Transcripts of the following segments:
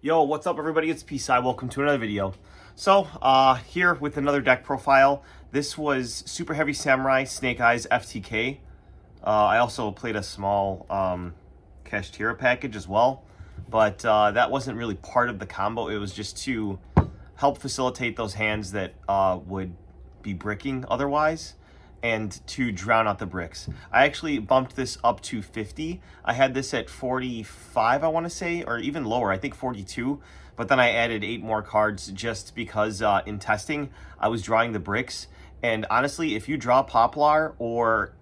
Yo, what's up everybody? It's P-Side. Welcome to another video. So, here with another deck profile. This was Superheavy Samurai Snake Eyes FTK. I also played a small Kashtira package as well, but that wasn't really part of the combo. It was just to help facilitate those hands that would be bricking otherwise, and to drown out the bricks. I actually bumped this up to 50. I had this at 45, I want to say, or even lower, I think 42. But then I added 8 more cards just because in testing, I was drawing the bricks. And honestly, if you draw Poplar or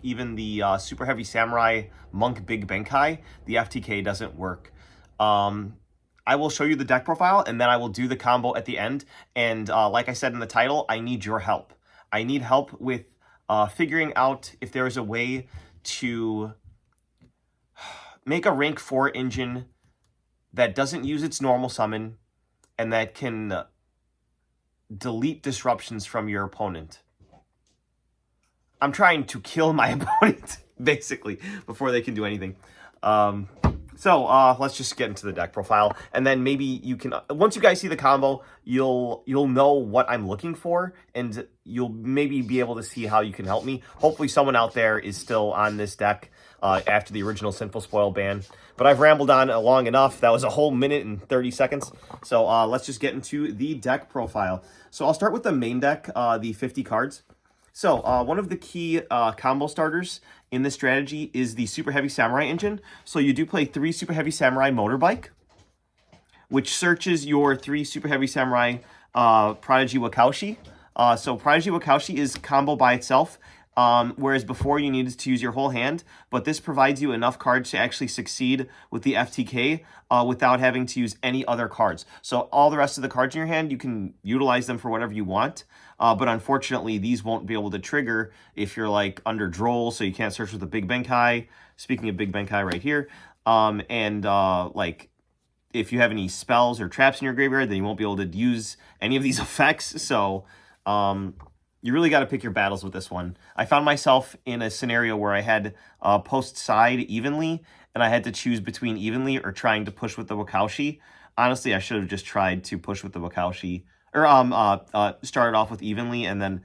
even the Super Heavy Samurai Monk Big Benkai, the FTK doesn't work. I will show you the deck profile, and then I will do the combo at the end. And like I said in the title, I need your help. I need help with figuring out if there is a way to make a rank 4 engine that doesn't use its normal summon and that can delete disruptions from your opponent. I'm trying to kill my opponent, basically, before they can do anything. So let's just get into the deck profile, and then maybe you can, once you guys see the combo, you'll know what I'm looking for, and you'll maybe be able to see how you can help me. Hopefully someone out there is still on this deck after the original Sinful Spoil ban. But I've rambled on long enough. That was a whole minute and 30 seconds. So let's just get into the deck profile. So I'll start with the main deck, the 50 cards. So, one of the key combo starters in this strategy is the Super Heavy Samurai engine. So you do play 3 Super Heavy Samurai Motorbike, which searches your 3 Super Heavy Samurai Prodigy Wakaushi. So Prodigy Wakaushi is combo by itself, whereas before you needed to use your whole hand, but this provides you enough cards to actually succeed with the FTK without having to use any other cards. So all the rest of the cards in your hand, you can utilize them for whatever you want, but unfortunately these won't be able to trigger if you're like under Droll, so you can't search with the Big Benkai. Speaking of Big Benkai right here, like if you have any spells or traps in your graveyard, then you won't be able to use any of these effects. So you really got to pick your battles with this one. I found myself in a scenario where I had post side evenly, and I had to choose between evenly or trying to push with the Wakaushi. Honestly, I should have just tried to push with the Wakaushi, or started off with evenly, and then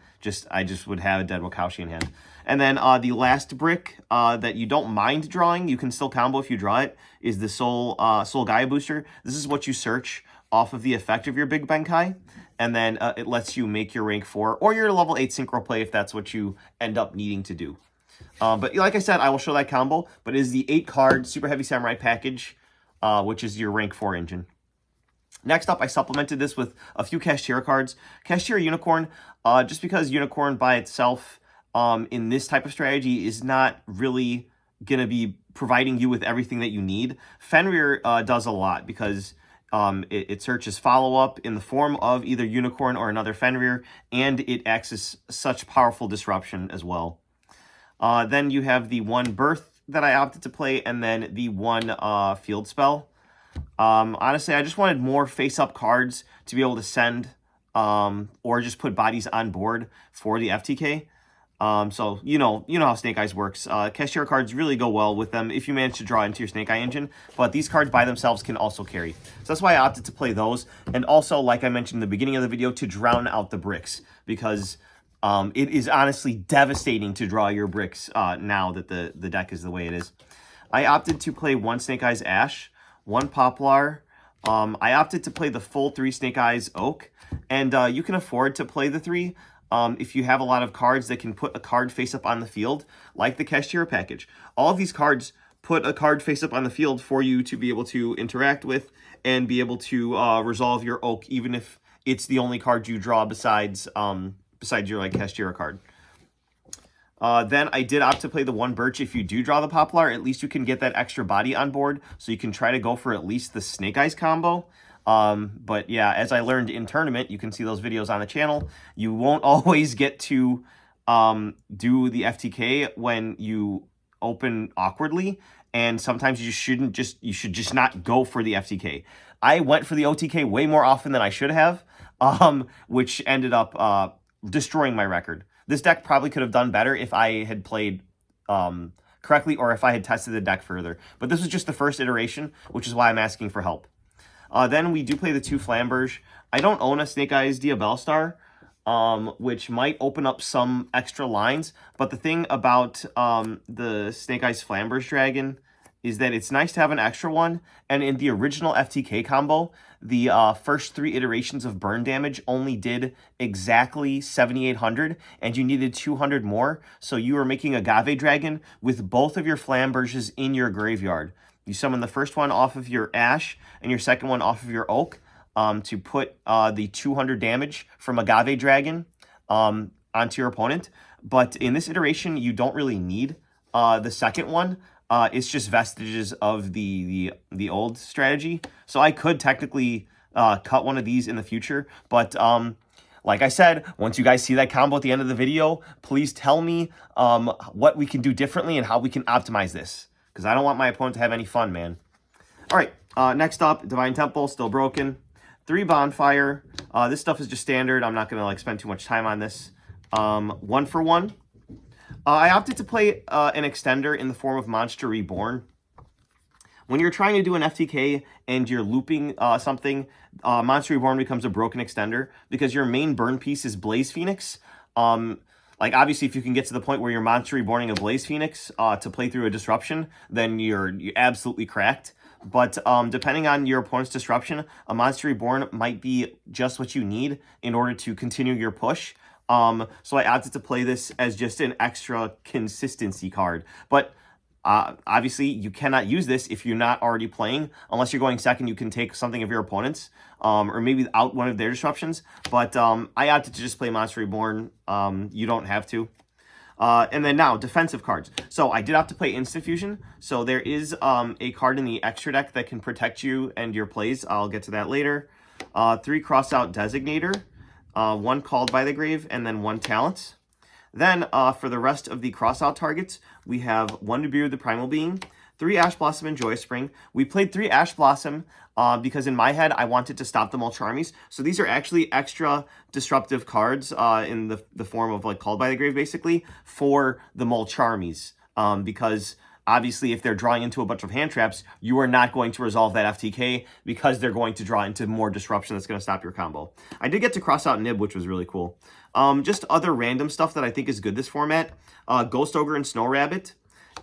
I just would have a dead Wakaushi in hand. And then the last brick that you don't mind drawing, you can still combo if you draw it, is the Soul Gaia Booster. This is what you search off of the effect of your Big Benkai, and then it lets you make your rank 4 or your level 8 synchro play if that's what you end up needing to do. But like I said, I will show that combo, but it is the 8-card Super Heavy Samurai package, which is your rank 4 engine. Next up, I supplemented this with a few Kashtira cards. Kashtira Unicorn, just because Unicorn by itself in this type of strategy is not really going to be providing you with everything that you need. Fenrir does a lot because it searches follow-up in the form of either Unicorn or another Fenrir, and it acts as such powerful disruption as well. Then you have the 1 Birth that I opted to play, and then the 1 Field Spell. Honestly, I just wanted more face-up cards to be able to send or just put bodies on board for the FTK. So you know how Snake Eyes works. Kashtira cards really go well with them if you manage to draw into your Snake Eye engine, but these cards by themselves can also carry. So that's why I opted to play those, and also, like I mentioned in the beginning of the video, to drown out the bricks, because it is honestly devastating to draw your bricks now that the deck is the way it is. I opted to play 1 Snake Eyes Ash, 1 Poplar. I opted to play the full 3 Snake Eyes Oak, and you can afford to play the 3 if you have a lot of cards that can put a card face up on the field, like the Kashtira package. All of these cards put a card face up on the field for you to be able to interact with and be able to resolve your Oak, even if it's the only card you draw besides your like Kashtira card. Then I did opt to play the 1 Birch. If you do draw the Poplar, at least you can get that extra body on board, so you can try to go for at least the Snake Eyes combo. But yeah, as I learned in tournament, you can see those videos on the channel, you won't always get to do the FTK when you open awkwardly, and sometimes you should just not go for the FTK. I went for the OTK way more often than I should have, which ended up destroying my record. This deck probably could have done better if I had played correctly, or if I had tested the deck further. But this was just the first iteration, which is why I'm asking for help. Then we do play the 2 Flamberge. I don't own a Snake Eyes Diabellstar, which might open up some extra lines. But the thing about the Snake Eyes Flamberge Dragon is that it's nice to have an extra one. And in the original FTK combo, the first 3 iterations of burn damage only did exactly 7,800, and you needed 200 more. So you were making a Agave Dragon with both of your Flamberges in your graveyard. You summon the first one off of your Ash and your second one off of your Oak to put the 200 damage from Agave Dragon onto your opponent. But in this iteration, you don't really need the second one. It's just vestiges of the old strategy. So I could technically cut one of these in the future. But like I said, once you guys see that combo at the end of the video, please tell me what we can do differently and how we can optimize this. Because I don't want my opponent to have any fun, man. All right, next up, Divine Temple, still broken. 3 Bonfire. This stuff is just standard. I'm not going to like spend too much time on this. 1 for 1. I opted to play an extender in the form of Monster Reborn. When you're trying to do an FTK and you're looping something, Monster Reborn becomes a broken extender because your main burn piece is Blaze Phoenix. Like, obviously, if you can get to the point where you're Monster Reborning a Blaze Phoenix to play through a Disruption, then you're absolutely cracked. But depending on your opponent's Disruption, a Monster Reborn might be just what you need in order to continue your push. So I opted to play this as just an extra consistency card. But obviously, you cannot use this if you're not already playing. Unless you're going second, you can take something of your opponent's, or maybe out one of their disruptions. But I opted to just play Monster Reborn. You don't have to. And then now, defensive cards. So I did have to play Instant Fusion. So there is a card in the extra deck that can protect you and your plays. I'll get to that later. 3 Crossout Designator. 1 Called by the Grave, and then 1 Talent. Then, for the rest of the crossout targets, we have 1 Nibiru the Primal Being, 3 Ash Blossom and Joyous Spring. We played 3 Ash Blossom because in my head, I wanted to stop the Mulcharmies. So these are actually extra disruptive cards in the form of like Called by the Grave, basically, for the Mulcharmies. Because obviously, if they're drawing into a bunch of hand traps, you are not going to resolve that FTK because they're going to draw into more disruption that's going to stop your combo. I did get to cross out Nib, which was really cool. Just other random stuff that I think is good this format. Ghost Ogre and Snow Rabbit.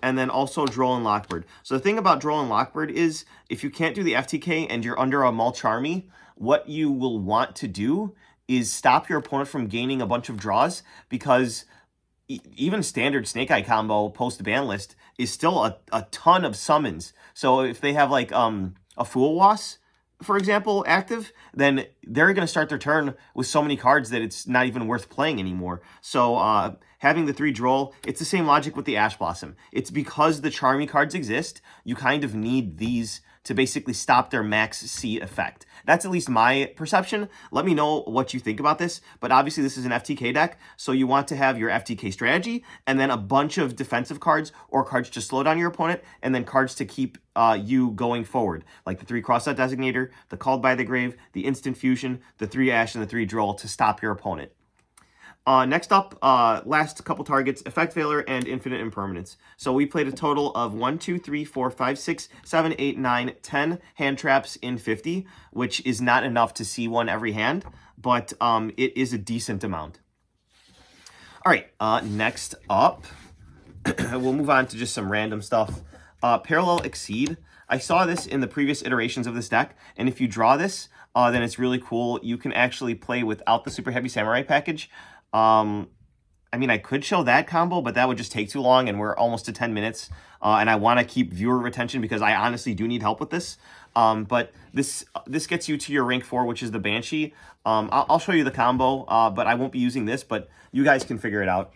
And then also Droll and Lockbird. So the thing about Droll and Lockbird is if you can't do the FTK and you're under a Mulcharmy, what you will want to do is stop your opponent from gaining a bunch of draws because even standard Snake Eye combo post-ban list is still a ton of summons. So if they have like a Fool Was, for example, active, then they're going to start their turn with so many cards that it's not even worth playing anymore. So having the 3 Droll, it's the same logic with the Ash Blossom. It's because the Charmy cards exist, you kind of need these to basically stop their max C effect. That's at least my perception. Let me know what you think about this. But obviously this is an FTK deck, so you want to have your FTK strategy and then a bunch of defensive cards or cards to slow down your opponent and then cards to keep you going forward. Like the 3 Crossout Designator, the Called by the Grave, the Instant Fusion, the 3 Ash, and the 3 Droll to stop your opponent. Next up, last couple targets, Effect Failure and Infinite Impermanence. So we played a total of 1, 2, 3, 4, 5, 6, 7, 8, 9, 10 hand traps in 50, which is not enough to see one every hand, but it is a decent amount. All right, next up, we'll move on to just some random stuff. Parallel Exceed. I saw this in the previous iterations of this deck, and if you draw this, then it's really cool. You can actually play without the Superheavy Samurai package. I mean, I could show that combo, but that would just take too long, and we're almost to 10 minutes, and I want to keep viewer retention because I honestly do need help with this. But this gets you to your rank 4, which is the Banshee. I'll show you the combo, but I won't be using this, but you guys can figure it out.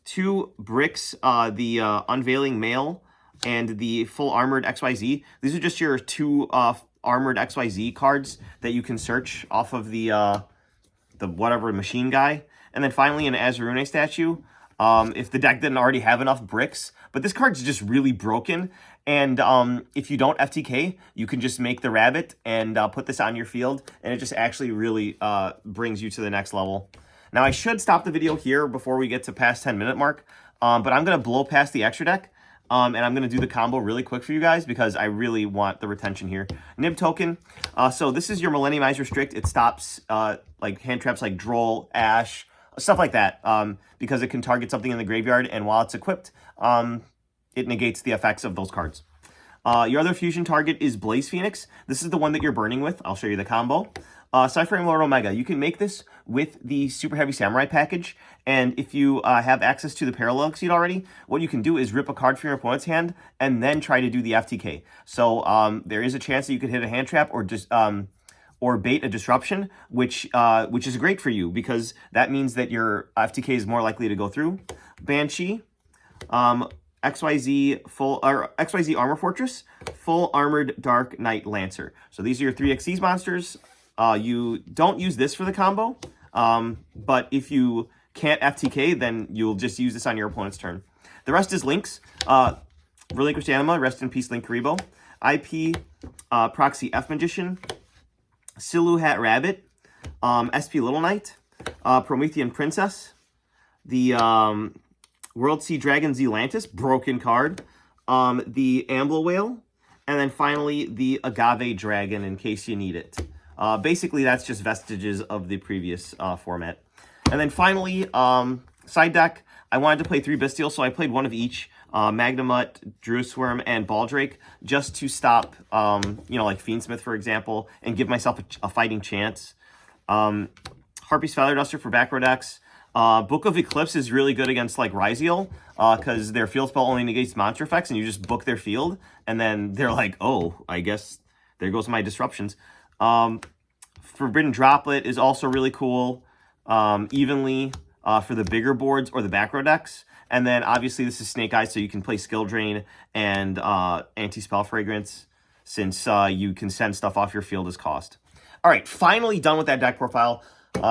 2 bricks, the Unveiling Mail and the Full Armored XYZ. These are just your 2 Armored XYZ cards that you can search off of the whatever machine guy. And then finally an Azurune statue. If the deck didn't already have enough bricks. But this card's just really broken. And if you don't FTK, you can just make the rabbit and put this on your field. And it just actually really brings you to the next level. Now I should stop the video here before we get to past 10-minute mark. But I'm going to blow past the extra deck. And I'm going to do the combo really quick for you guys because I really want the retention here. Nib token. So this is your Millenniumize Restrict. It stops like hand traps like Droll, Ash, stuff like that, because it can target something in the graveyard, and while it's equipped, it negates the effects of those cards. Your other fusion target is Blaze Phoenix. This is the one that you're burning with. I'll show you the combo. Cypher Lord Omega. You can make this with the Super Heavy Samurai package, and if you have access to the Parallel Exceed already, what you can do is rip a card from your opponent's hand and then try to do the FTK. So there is a chance that you could hit a hand trap or just or bait a disruption, which is great for you because that means that your FTK is more likely to go through. Banshee. XYZ Armor Fortress, Full Armored Dark Knight Lancer. So these are your 3 XYZ monsters. You don't use this for the combo, but if you can't FTK, then you'll just use this on your opponent's turn. The rest is links. Relinquished Anima, rest in peace, Link Karibo. IP, Proxy F Magician, Silu Hat Rabbit, SP Little Knight, Promethean Princess, the World Sea Dragon Zealantis, broken card, the Ambler Whale, and then finally the Agave Dragon in case you need it. Basically, that's just vestiges of the previous format. And then finally, side deck, I wanted to play 3 Bestials, so I played one of each, Magnamut, Drewsworm, and Baldrake, just to stop, like Fiendsmith, for example, and give myself a fighting chance. Harpy's Feather Duster for back row decks. Book of Eclipse is really good against like Ryziel, because their field spell only negates monster effects, and you just book their field, and then they're like, oh, I guess there goes my disruptions. Forbidden Droplet is also really cool, evenly for the bigger boards or the back row decks. And then obviously this is Snake Eyes, so you can play Skill Drain and Anti-Spell Fragrance, since you can send stuff off your field as cost. All right, finally done with that deck profile.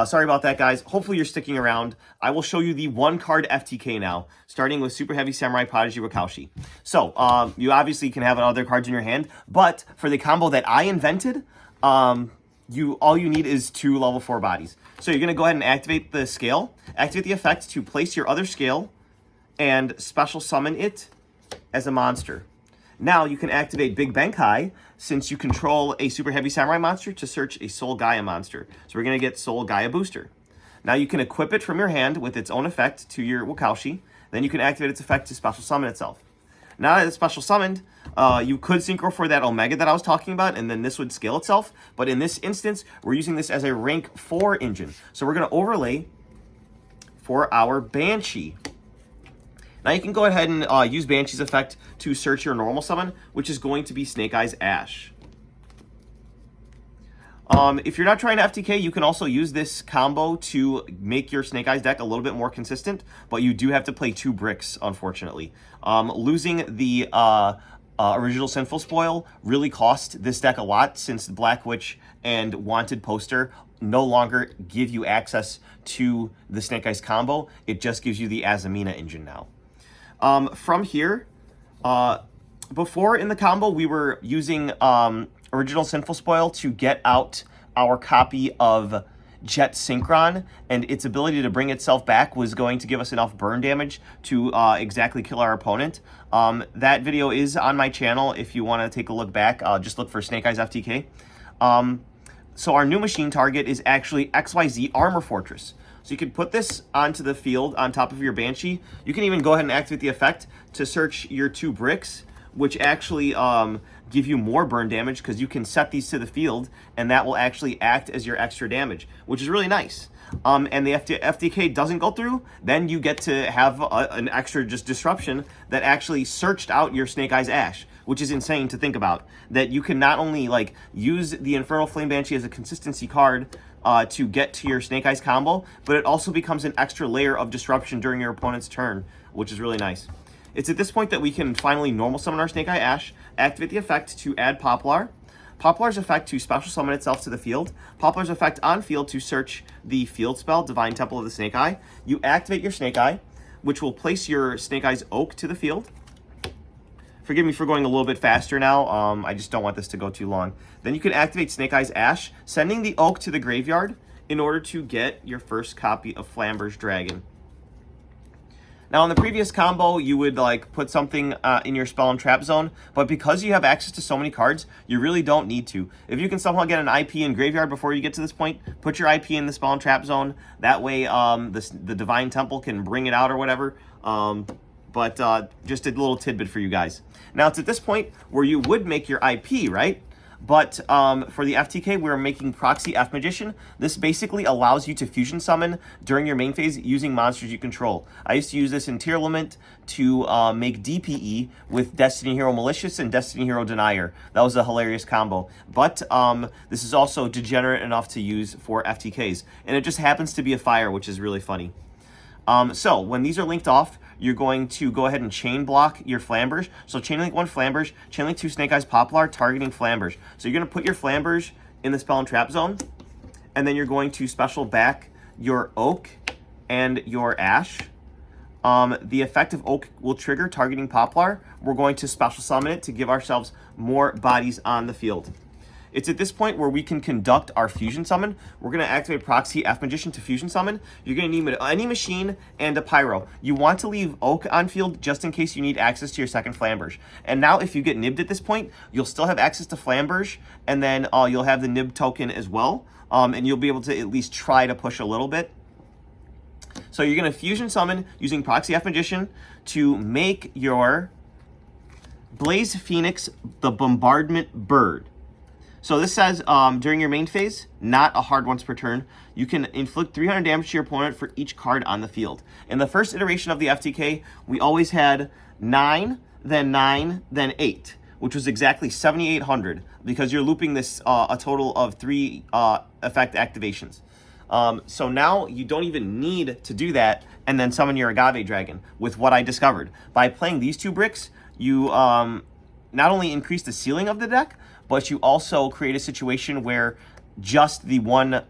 Sorry about that, guys. Hopefully you're sticking around. I will show you the 1-card FTK now, starting with Super Heavy Samurai Prodigy Wakaushi. So, you obviously can have other cards in your hand, but for the combo that I invented, all you need is 2 level 4 bodies. So you're going to go ahead and activate the scale, activate the effect to place your other scale, and special summon it as a monster. Now you can activate Big Bankai, since you control a Super Heavy Samurai monster, to search a Soul Gaia monster. So we're going to get Soul Gaia Booster. Now you can equip it from your hand with its own effect to your Wakaushi. Then you can activate its effect to special summon itself. Now that it's special summoned, you could synchro for that Omega that I was talking about, and then this would scale itself. But in this instance, we're using this as a rank 4 engine. So we're going to overlay for our Banshee. Now you can go ahead and use Banshee's effect to search your normal summon, which is going to be Snake Eyes Ash. If you're not trying to FTK, you can also use this combo to make your Snake Eyes deck a little bit more consistent, but you do have to play 2 bricks, unfortunately. Losing the original Sinful Spoil really cost this deck a lot, since Black Witch and Wanted Poster no longer give you access to the Snake Eyes combo. It just gives you the Azamina engine now. From here, before in the combo, we were using original Sinful Spoil to get out our copy of Jet Synchron, and its ability to bring itself back was going to give us enough burn damage to exactly kill our opponent. That video is on my channel if you want to take a look back. Just look for Snake Eyes FTK. So our new machine target is actually XYZ Armor Fortress. So you can put this onto the field on top of your Banshee. You can even go ahead and activate the effect to search your 2 bricks, which actually give you more burn damage, because you can set these to the field, and that will actually act as your extra damage, which is really nice. And the FTK doesn't go through, then you get to have an extra just disruption that actually searched out your Snake Eyes Ash, which is insane to think about. That you can not only like use the Infernal Flame Banshee as a consistency card to get to your Snake Eyes combo, but it also becomes an extra layer of disruption during your opponent's turn, which is really nice. It's at this point that we can finally normal summon our Snake Eye Ash, activate the effect to add Poplar, Poplar's effect to special summon itself to the field, Poplar's effect on field to search the field spell, Divine Temple of the Snake Eye. You activate your Snake Eye, which will place your Snake Eyes Oak to the field. Forgive me for going a little bit faster now. I just don't want this to go too long. Then you can activate Snake Eyes Ash, sending the Oak to the graveyard in order to get your first copy of Flamber's Dragon. Now, in the previous combo, you would like put something in your spell and trap zone, but because you have access to so many cards, you really don't need to. If you can somehow get an IP in graveyard before you get to this point, put your IP in the spell and trap zone. That way, the Divine Temple can bring it out or whatever. But just a little tidbit for you guys. Now, it's at this point where you would make your IP, right? But for the FTK, we're making Proxy F Magician. This basically allows you to fusion summon during your main phase using monsters you control. I used to use this in Tier Limit to make DPE with Destiny Hero Malicious and Destiny Hero Denier. That was a hilarious combo. But this is also degenerate enough to use for FTKs. And it just happens to be a fire, which is really funny. So when these are linked off, you're going to go ahead and chain block your Flambers. So chain link 1 Flambers, chain link 2 Snake Eyes Poplar, targeting Flambers. So you're going to put your Flambers in the spell and trap zone, and then you're going to special back your Oak and your Ash. The effect of Oak will trigger targeting Poplar. We're going to special summon it to give ourselves more bodies on the field. It's at this point where we can conduct our fusion summon. We're going to activate Proxy F Magician to fusion summon. You're going to need any machine and a pyro. You want to leave Oak on field just in case you need access to your second Flambers. And now if you get nibbed at this point, you'll still have access to Flambers, and then you'll have the nib token as well. And you'll be able to at least try to push a little bit. So you're going to fusion summon using Proxy F Magician to make your Blaze Phoenix the Bombardment Bird. So this says, during your main phase, not a hard once per turn, you can inflict 300 damage to your opponent for each card on the field. In the first iteration of the FTK, we always had 9, then 9, then 8, which was exactly 7,800, because you're looping this a total of 3 effect activations. So now you don't even need to do that and then summon your Agave Dragon with what I discovered. By playing these 2 bricks, you not only increase the ceiling of the deck, but you also create a situation where just the one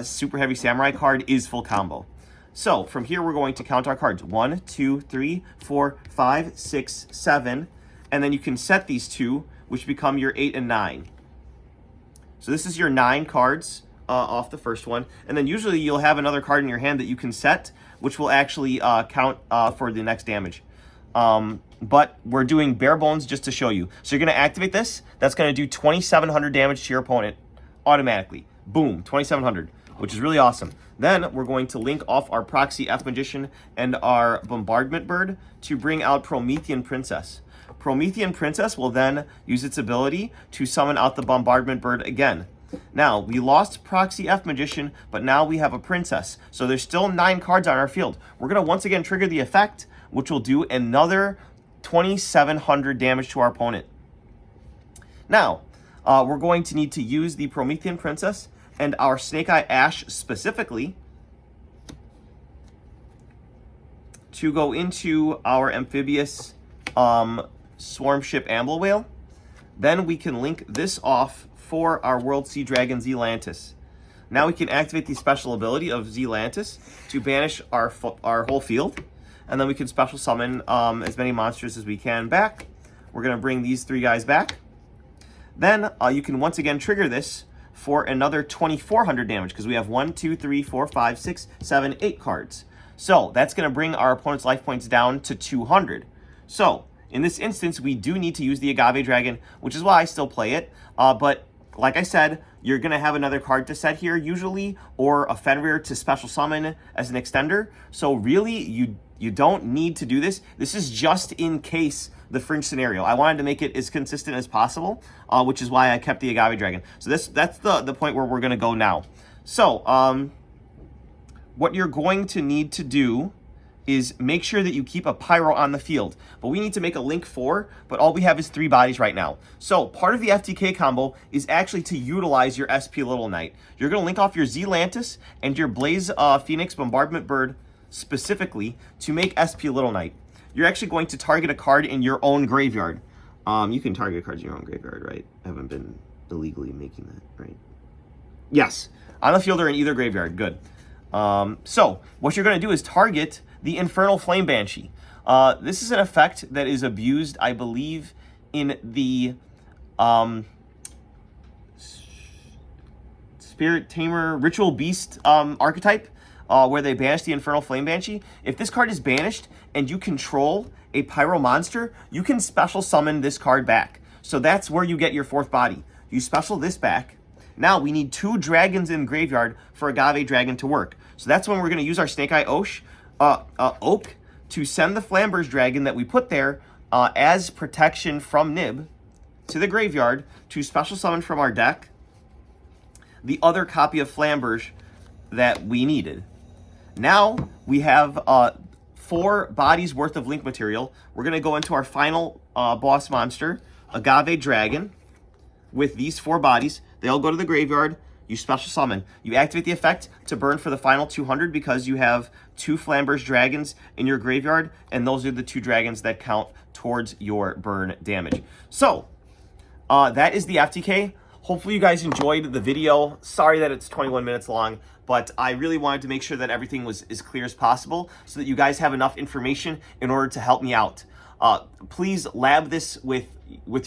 Super Heavy Samurai card is full combo. So from here, we're going to count our cards. 1, 2, 3, 4, 5, 6, 7. And then you can set these 2, which become your 8 and 9. So this is your 9 cards off the first one. And then usually you'll have another card in your hand that you can set, which will actually count for the next damage. But we're doing bare bones just to show you. So you're going to activate this. That's going to do 2,700 damage to your opponent automatically. Boom, 2,700, which is really awesome. Then we're going to link off our Proxy F Magician and our Bombardment Bird to bring out Promethean Princess. Promethean Princess will then use its ability to summon out the Bombardment Bird again. Now, we lost Proxy F Magician, but now we have a Princess. So there's still 9 cards on our field. We're going to once again trigger the effect, which will do another 2,700 damage to our opponent. Now, we're going to need to use the Promethean Princess and our Snake Eye Ash specifically to go into our Amphibious Swarm Ship Amble Whale. Then we can link this off for our World Sea Dragon Zealantis. Now we can activate the special ability of Zealantis to banish our whole field. And then we can special summon as many monsters as we can back. We're going to bring these 3 guys back. Then you can once again trigger this for another 2,400 damage, because we have 1, 2, 3, 4, 5, 6, 7, 8 cards. So that's going to bring our opponent's life points down to 200. So in this instance, we do need to use the Agave Dragon, which is why I still play it. But like I said, you're going to have another card to set here usually, or a Fenrir to special summon as an extender. So really, you don't need to do this. This is just in case the fringe scenario. I wanted to make it as consistent as possible, which is why I kept the Agave Dragon. So that's the point where we're going to go now. So what you're going to need to do is make sure that you keep a pyro on the field. But we need to make a link 4, but all we have is 3 bodies right now. So part of the FTK combo is actually to utilize your SP Little Knight. You're going to link off your Zealantis and your Blaze Phoenix Bombardment Bird specifically to make SP Little Knight. You're actually going to target a card in your own graveyard. You can target cards in your own graveyard, right? I haven't been illegally making that, right? Yes. On the field or in either graveyard. Good. So what you're going to do is target the Infernal Flame Banshee. This is an effect that is abused, I believe, in the Spirit Tamer Ritual Beast archetype. where they banished the Infernal Flame Banshee. If this card is banished and you control a Pyro monster, you can special summon this card back. So that's where you get your 4th body. You special this back. Now we need 2 dragons in graveyard for Agave Dragon to work. So that's when we're going to use our Snake Eye Oak to send the Flamberge Dragon that we put there as protection from Nib to the graveyard to special summon from our deck the other copy of Flamberge that we needed. Now we have 4 bodies worth of link material. We're going to go into our final boss monster, Agave Dragon, with these 4 bodies. They all go to the graveyard. You special summon. You activate the effect to burn for the final 200 because you have 2 Flamberge Dragons in your graveyard, and those are the 2 dragons that count towards your burn damage. So, that is the FTK. Hopefully you guys enjoyed the video. Sorry that it's 21 minutes long, but I really wanted to make sure that everything was as clear as possible so that you guys have enough information in order to help me out. Please lab this with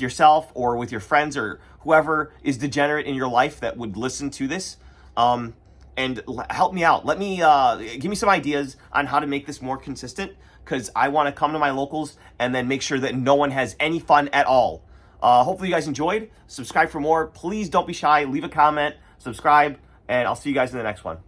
yourself or with your friends or whoever is degenerate in your life that would listen to this, and help me out. Let me give me some ideas on how to make this more consistent, because I want to come to my locals and then make sure that no one has any fun at all. Hopefully you guys enjoyed. Subscribe for more. Please don't be shy. Leave a comment, subscribe, and I'll see you guys in the next one.